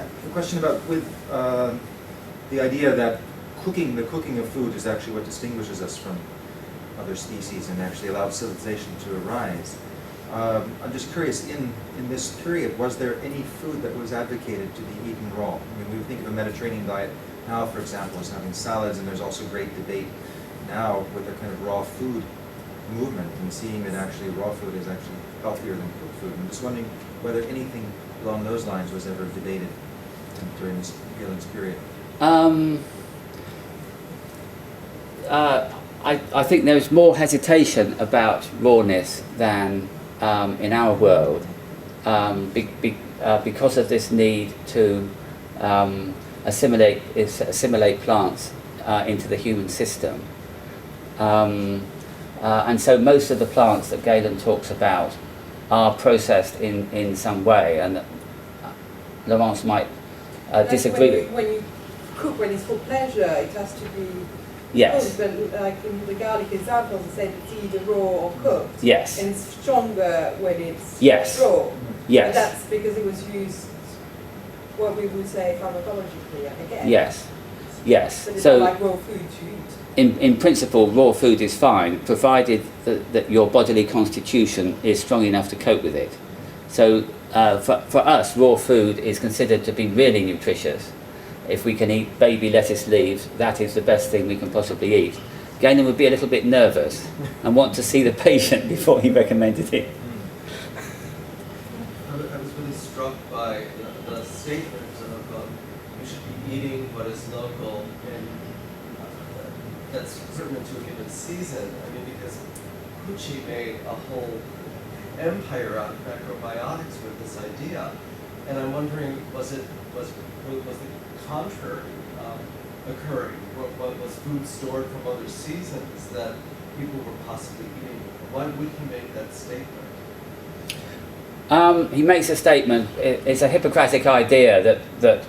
A question about with the idea that the cooking of food is actually what distinguishes us from other species and actually allowed civilization to arise. I'm just curious, in this period, was there any food that was advocated to be eaten raw? I mean, we think of a Mediterranean diet now, for example, as having salads, and there's also great debate now with the kind of raw food movement and seeing that actually raw food is actually healthier than cooked food. I'm just wondering whether anything along those lines was ever debated during this Wilkins period. I think there's more hesitation about rawness than in our world because of this need to assimilate plants into the human system. And so most of the plants that Galen talks about are processed in some way, and Laurence might disagree. When you cook, when it's for pleasure, it has to be yes. cooked, but like in the garlic example, they said it's either raw or cooked. Yes. And it's stronger when it's yes. raw. Yes. And that's because it was used, what we would say pharmacologically, again. Yes. Yes. But it's so not like raw food to eat. in principle, raw food is fine, provided that your bodily constitution is strong enough to cope with it. So for us, raw food is considered to be really nutritious. If we can eat baby lettuce leaves, that is the best thing we can possibly eat. Galen would be a little bit nervous and want to see the patient before he recommended it. I was really struck by the statement of you should be eating what is local and that's pertinent to a given season. I mean, because Cucci made a whole empire out of macrobiotics with this idea, and I'm wondering, was the contrary occurring? Was food stored from other seasons that people were possibly eating? Why would he make that statement? He makes a statement. It's a Hippocratic idea that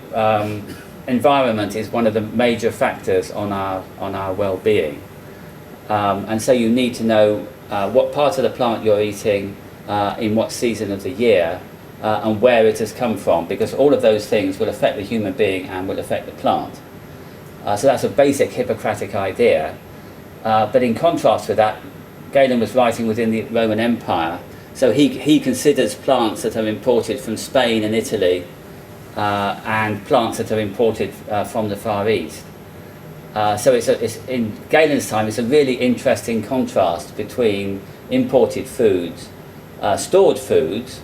environment is one of the major factors on our well-being, and so you need to know what part of the plant you're eating, in what season of the year, and where it has come from, because all of those things will affect the human being and will affect the plant. So that's a basic Hippocratic idea. But in contrast with that, Galen was writing within the Roman Empire, so he considers plants that are imported from Spain and Italy and plants that are imported from the Far East. So it's in Galen's time, it's a really interesting contrast between imported foods, stored foods.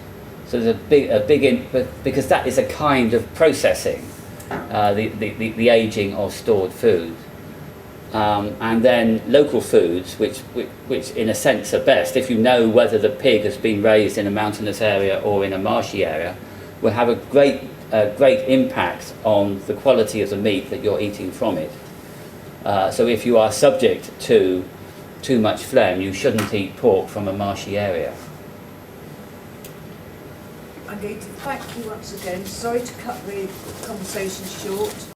So there's a big because that is a kind of processing, the aging of stored food, and then local foods, which in a sense are best if you know whether the pig has been raised in a mountainous area or in a marshy area, will have a great impact on the quality of the meat that you're eating from it. So if you are subject to too much phlegm, you shouldn't eat pork from a marshy area. I'm going to thank you once again. Sorry to cut the conversation short.